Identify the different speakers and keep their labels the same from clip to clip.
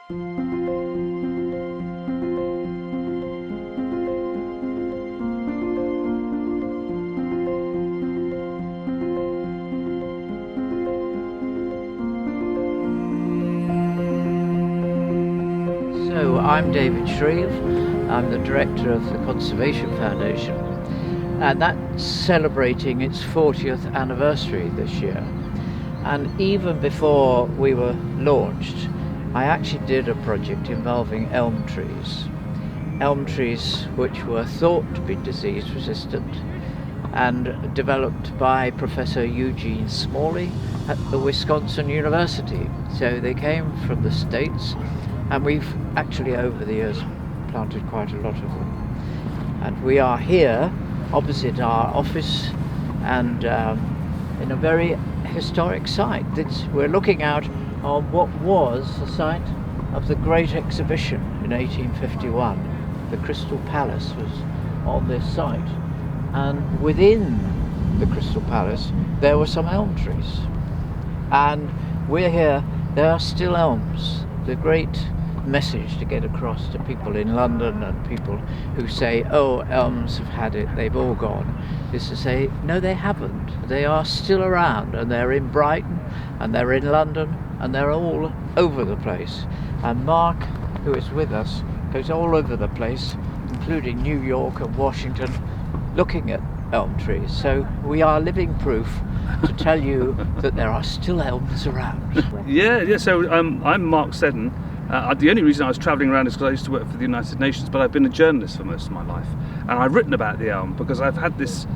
Speaker 1: So I'm David Shreve. I'm the director of the Conservation Foundation, and that's celebrating its 40th anniversary this year. And even before we were launched, I actually did a project involving elm trees which were thought to be disease resistant, and developed by Professor Eugene Smalley at the Wisconsin University. So they came from the States, and we've actually over the years planted quite a lot of them. And we are here opposite our office, and in a very historic site. We're looking out on what was the site of the Great Exhibition in 1851. The Crystal Palace was on this site, and within the Crystal Palace there were some elm trees. And we're here, there are still elms. The great message to get across to people in London and people who say, oh, elms have had it, they've all gone, is to say, no, they haven't. They are still around, and they're in Brighton, and they're in London, and they're all over the place. And Mark, who is with us, goes all over the place, including New York and Washington, looking at elm trees. So we are living proof to tell you that there are still elms around.
Speaker 2: Yeah. So I'm Mark Seddon. The only reason I was travelling around is because I used to work for the United Nations, but I've been a journalist for most of my life, and I've written about the elm because I've had this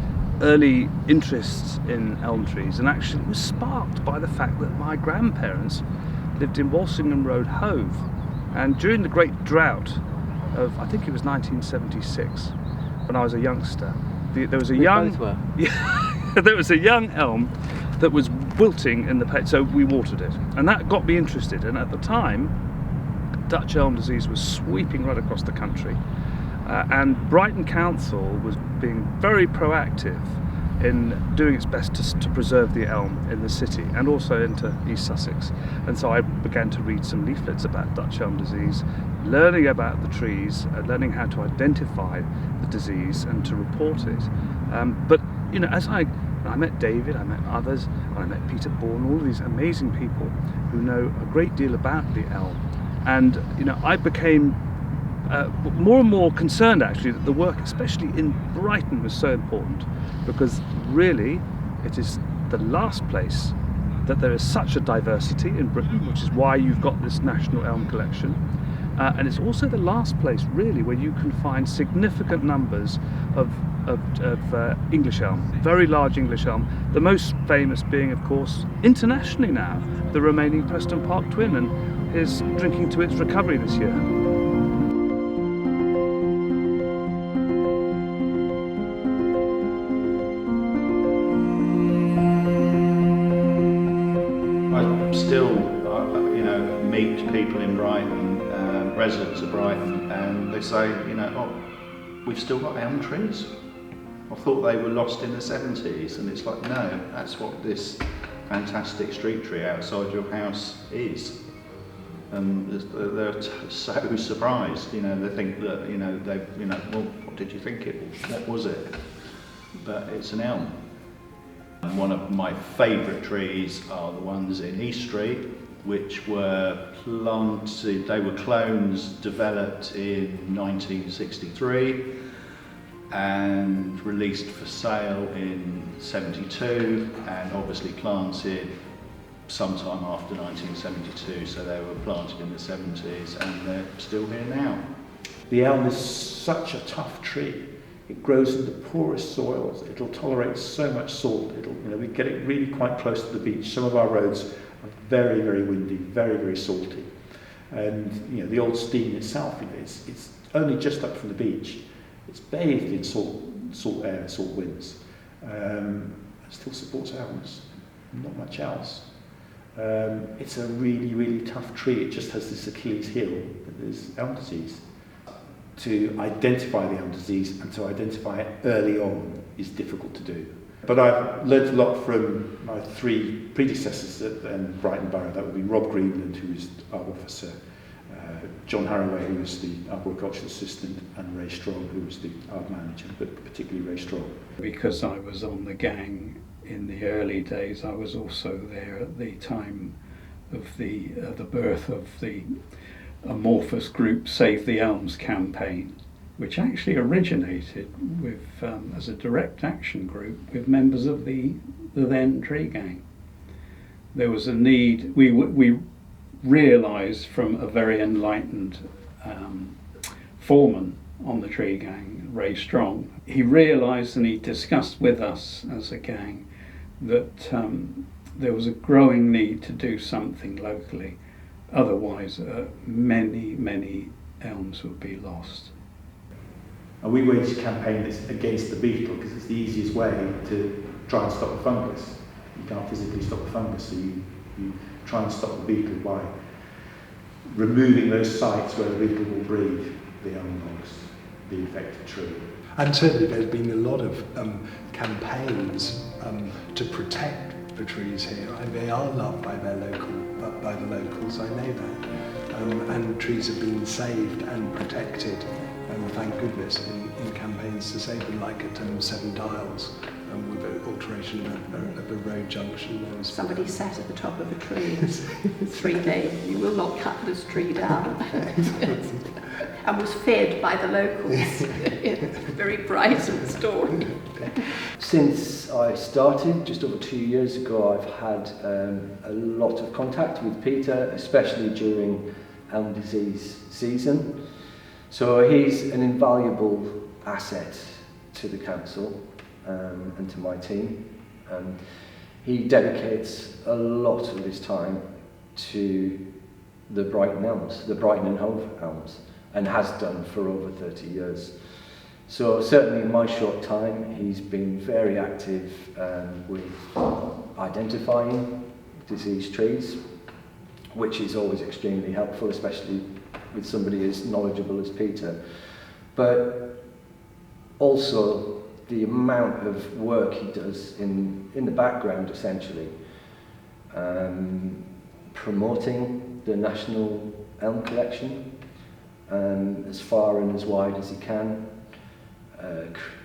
Speaker 2: early interest in elm trees, and actually it was sparked by the fact that my grandparents lived in Walsingham Road, Hove, and during the great drought of, I think it was 1976, when I was a youngster, there was a there was a young elm that was wilting in the pit, so we watered it, and that got me interested. And at the time, Dutch elm disease was sweeping right across the country, and Brighton Council was being very proactive in doing its best to preserve the elm in the city and also into East Sussex. And so I began to read some leaflets about Dutch elm disease, learning about the trees, learning how to identify the disease and to report it. But you know, as I met David, I met others, and I met Peter Bourne, all of these amazing people who know a great deal about the elm. And you know, I became more and more concerned actually that the work, especially in Brighton, was so important, because really it is the last place that there is such a diversity in Britain, which is why you've got this national elm collection. And it's also the last place really where you can find significant numbers of English elm, very large English elm, the most famous being, of course, internationally now, the remaining Preston Park twin, and is drinking to its recovery this year.
Speaker 3: I still, meet people in Brighton, residents of Brighton, and they say, oh, we've still got elm trees. I thought they were lost in the 70s, and it's like, no, that's what this fantastic street tree outside your house is. And they're so surprised, they think that, well, what did you think it was? What was it? But it's an elm. One of my favourite trees are the ones in East Street, which were planted, they were clones developed in 1963 and released for sale in 72, and obviously planted sometime after 1972, so they were planted in the 70s and they're still here now.
Speaker 4: The elm is such a tough tree. It grows in the poorest soils. It'll tolerate so much salt. We get it really quite close to the beach. Some of our roads are very, very windy, very, very salty. And the old Steam itself, it's only just up from the beach. It's bathed in salt air, salt winds. It still supports elms, not much else. It's a really, really tough tree. It just has this Achilles heel that is elm disease. To identify the elm disease and to identify it early on is difficult to do. But I've learned a lot from my three predecessors at Brighton Borough. That would be Rob Greenland, who is our officer, John Harraway, who was the arboricultural assistant, and Ray Strong, who was the art manager, but particularly Ray Strong.
Speaker 5: Because I was on the gang in the early days, I was also there at the time of the birth of the amorphous group Save the Elms campaign, which actually originated with as a direct action group with members of the then tree gang. There was a need, we realised from a very enlightened foreman on the tree gang, Ray Strong, he realised and he discussed with us as a gang that there was a growing need to do something locally, otherwise many elms would be lost.
Speaker 4: And we waged a campaign that's against the beetle because it's the easiest way to try and stop the fungus. You can't physically stop the fungus, so you try and stop the beetle by removing those sites where the beetle will breed the elm logs, the infected tree.
Speaker 6: And certainly there's been a lot of campaigns to protect the trees here. And they are loved by the locals, I know that. And trees have been saved and protected, thank goodness, in campaigns to save them, like at Seven Dials, with the alteration of the road junction.
Speaker 7: Somebody sat at the top of a tree 3 days. You will not cut this tree down. And was fed by the locals. Very Brighton story.
Speaker 8: Since I started, just over 2 years ago, I've had a lot of contact with Peter, especially during elm disease season. So he's an invaluable asset to the council and to my team. He dedicates a lot of his time to the Brighton elms, the Brighton and Hove elms, and has done for over 30 years. So certainly in my short time, he's been very active with identifying diseased trees, which is always extremely helpful, especially with somebody as knowledgeable as Peter. But also the amount of work he does in the background, essentially, promoting the National Elm Collection as far and as wide as he can,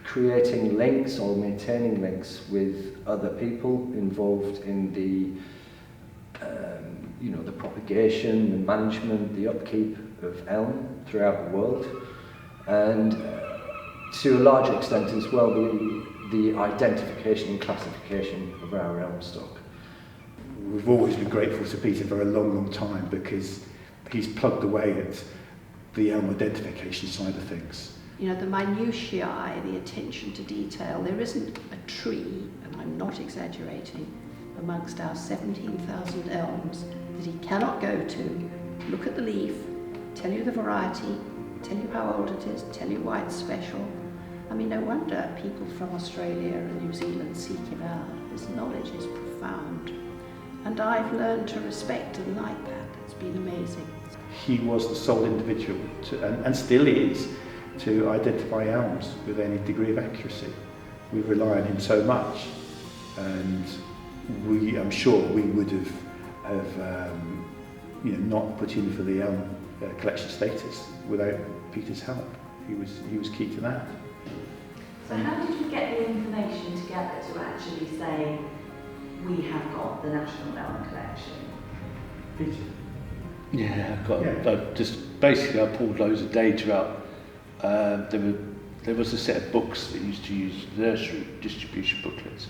Speaker 8: creating links or maintaining links with other people involved in the the propagation, the management, the upkeep of elm throughout the world, and to a large extent as well the identification and classification of our elm stock.
Speaker 4: We've always been grateful to Peter for a long time because he's plugged away at the elm identification side of things.
Speaker 7: You know, the minutiae, the attention to detail. There isn't a tree, and I'm not exaggerating, amongst our 17,000 elms that he cannot go to, look at the leaf, tell you the variety, tell you how old it is, tell you why it's special. I mean, no wonder people from Australia and New Zealand seek him out. His knowledge is profound. And I've learned to respect and like that. It's been amazing.
Speaker 4: He was the sole individual, and still is, to identify elms with any degree of accuracy. We rely on him so much, and I'm sure we would have not put in for the elm collection status without Peter's help. He was key to that.
Speaker 9: So how did you get the information together to actually say, we have got the National Elm Collection?
Speaker 4: Peter?
Speaker 10: Yeah, I pulled loads of data out. There was a set of books that used to use nursery distribution booklets,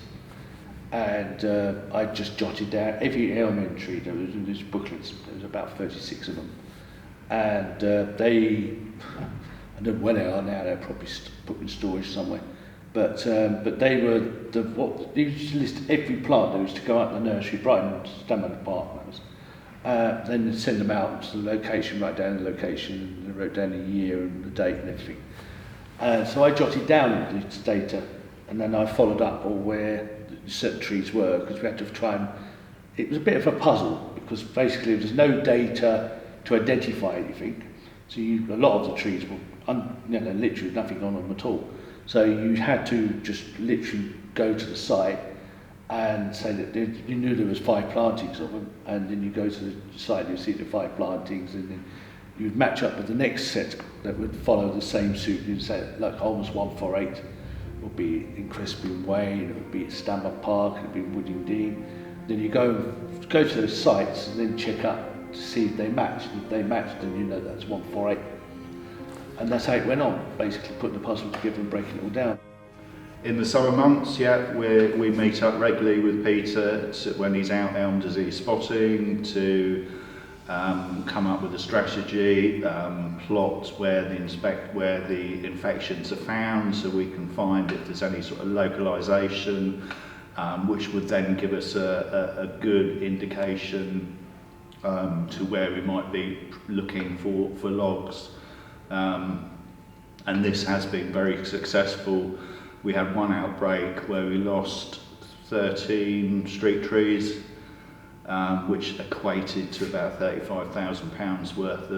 Speaker 10: and I just jotted down every elm entry. There was in these booklets. There was about 36 of them, and I don't know where they are now. They're probably put in storage somewhere. But they were they used to list every plant that was to go out in the nursery, Brighton, Stanmore Park. Then they'd send them out to the location, write down the location, and they wrote down the year and the date and everything. So I jotted down this data, and then I followed up on where certain trees were, because we had to try and. It was a bit of a puzzle because basically there's no data to identify anything. So a lot of the trees were literally nothing on them at all. So you had to just literally go to the site and say that you knew there was 5 plantings of them, and then you go to the site and you see the 5 plantings, and then you'd match up with the next set that would follow the same suit. You'd say, like Elms 148 would be in Crespin Way, it would be at Stanmore Park, it would be in Wooding Dean. Then you go to those sites and then check up to see if they match. And if they match, then you know that's 148. And that's how it went on, basically putting the puzzle together and breaking it all down.
Speaker 3: In the summer months, we meet up regularly with Peter when he's out elm disease spotting to come up with a strategy, plot where the infections are found, so we can find if there's any sort of localization, which would then give us a good indication to where we might be looking for logs. And this has been very successful. We had one outbreak where we lost 13 street trees, which equated to about £35,000 worth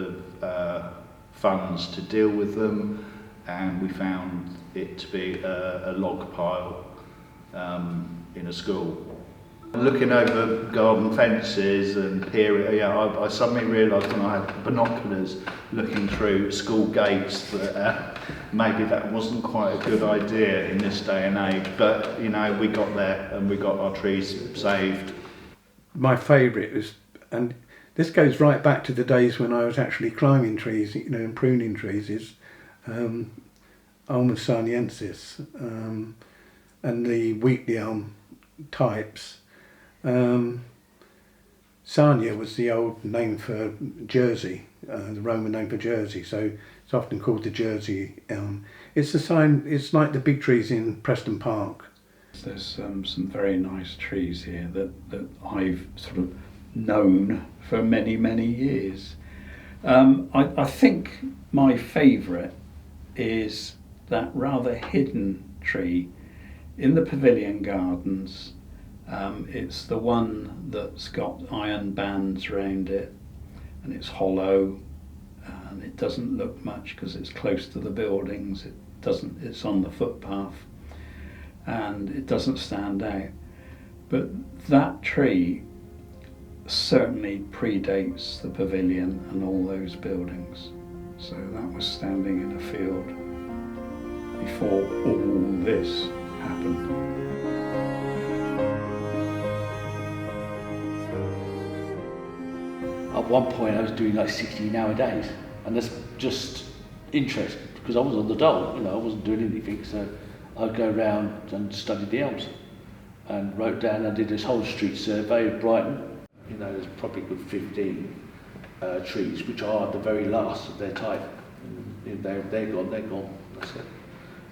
Speaker 3: of funds to deal with them, and we found it to be a log pile in a school. Looking over garden fences and pier, I suddenly realised when I had binoculars looking through school gates that maybe that wasn't quite a good idea in this day and age, but we got there and we got our trees saved.
Speaker 11: My favourite is, and this goes right back to the days when I was actually climbing trees, and pruning trees, is Ulmus sarniensis and the wheatley elm types. Sarnia was the old name for Jersey, the Roman name for Jersey, so it's often called the Jersey elm. It's like the big trees in Preston Park.
Speaker 5: There's some very nice trees here that I've sort of known for many, many years. I think my favourite is that rather hidden tree in the Pavilion Gardens. It's the one that's got iron bands round it, and it's hollow, and it doesn't look much because it's close to the buildings. It's on the footpath, and it doesn't stand out. But that tree certainly predates the pavilion and all those buildings. So that was standing in a field before all this happened.
Speaker 10: At one point I was doing like 16-hour days, and that's just interest because I was on the dole, I wasn't doing anything, so I'd go around and study the elms and wrote down. I did this whole street survey of Brighton. There's probably a good 15 trees which are the very last of their type. And they're gone. That's it.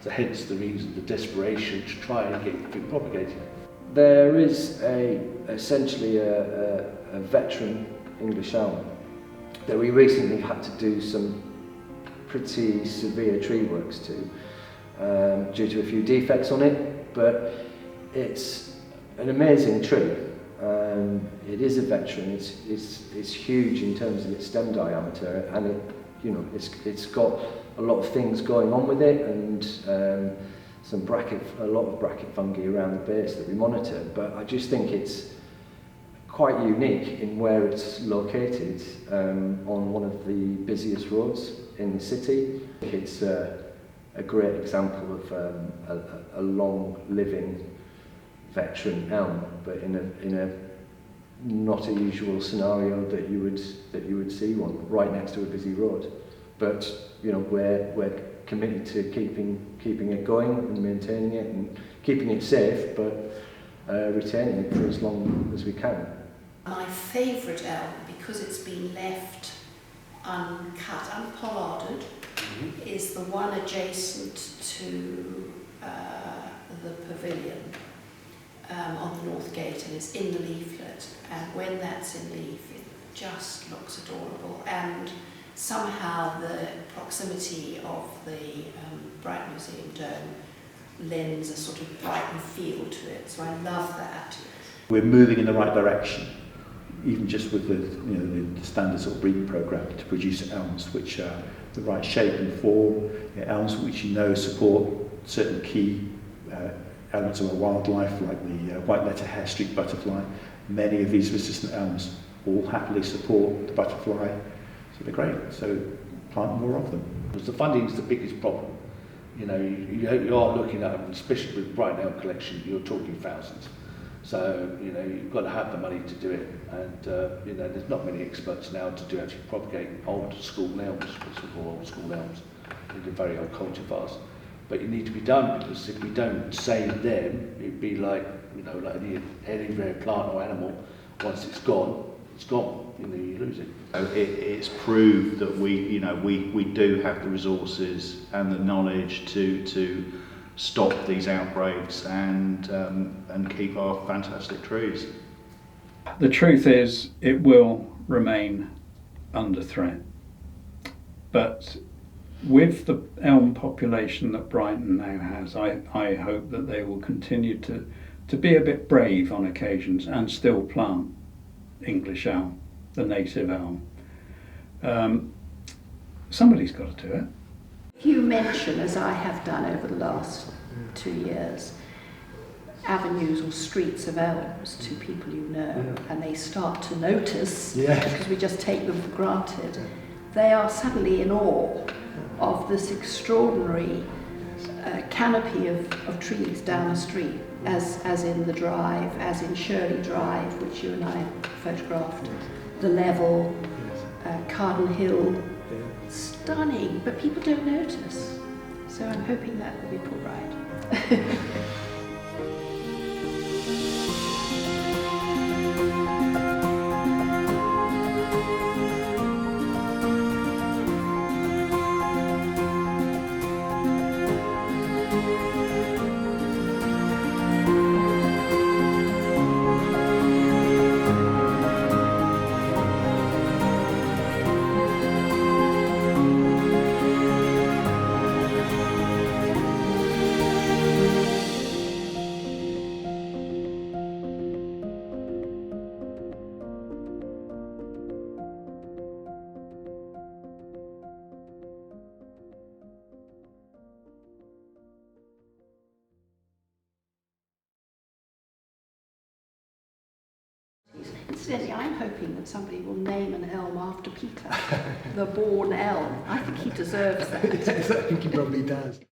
Speaker 10: So hence the reason, the desperation to try and get it propagated.
Speaker 8: There is essentially a veteran English elm that we recently had to do some pretty severe tree works to due to a few defects on it, but it's an amazing tree. It is a veteran. It's huge in terms of its stem diameter, and it's got a lot of things going on with it, and a lot of bracket fungi around the base that we monitor. But I just think it's quite unique in where it's located on one of the busiest roads in the city. It's a great example of a long-living veteran elm, but in a not a usual scenario that you would see one right next to a busy road. But we're committed to keeping it going and maintaining it and keeping it safe, but retaining it for as long as we can.
Speaker 7: My favourite elm, because it's been left uncut, unpollarded, is the one adjacent to the pavilion on the north gate, and it's in the leaflet. And when that's in leaf, it just looks adorable. And somehow the proximity of the Brighton Museum dome lends a sort of Brighton feel to it. So I love that.
Speaker 4: We're moving in the right direction, even just with the standard sort of breeding program to produce elms which are the right shape and form, elms which support certain key elements of our wildlife, like the white letter hair streak butterfly. Many of these resistant elms all happily support the butterfly. So they're great. So plant more of them.
Speaker 10: Because the funding is the biggest problem. You know, you are looking at, especially with Brighton Elm collection, you're talking thousands. So, you know, you've got to have the money to do it. And, you know, there's not many experts now to do actually propagate old school elms, what we call old school elms, in the very old cultivars. But it needs to be done, because if we don't save them, it'd be like, you know, like any rare plant or animal. Once it's gone, you know, you lose it.
Speaker 3: So it's proved that we do have the resources and the knowledge to stop these outbreaks and keep our fantastic trees.
Speaker 5: The truth is, it will remain under threat. But with the elm population that Brighton now has, I hope that they will continue to be a bit brave on occasions and still plant English elm, the native elm. Somebody's got to do it.
Speaker 7: If you mention, as I have done over the last 2 years, avenues or streets of elms to people you know, and they start to notice, because we just take them for granted, they are suddenly in awe of this extraordinary canopy of trees down the street, as in the drive, as in Shirley Drive, which you and I photographed, the level, Cardinal Hill, stunning, but people don't notice. So I'm hoping that will be put right. Incidentally, I'm hoping that somebody will name an elm after Peter, the born elm. I think he deserves that.
Speaker 6: I think he probably does.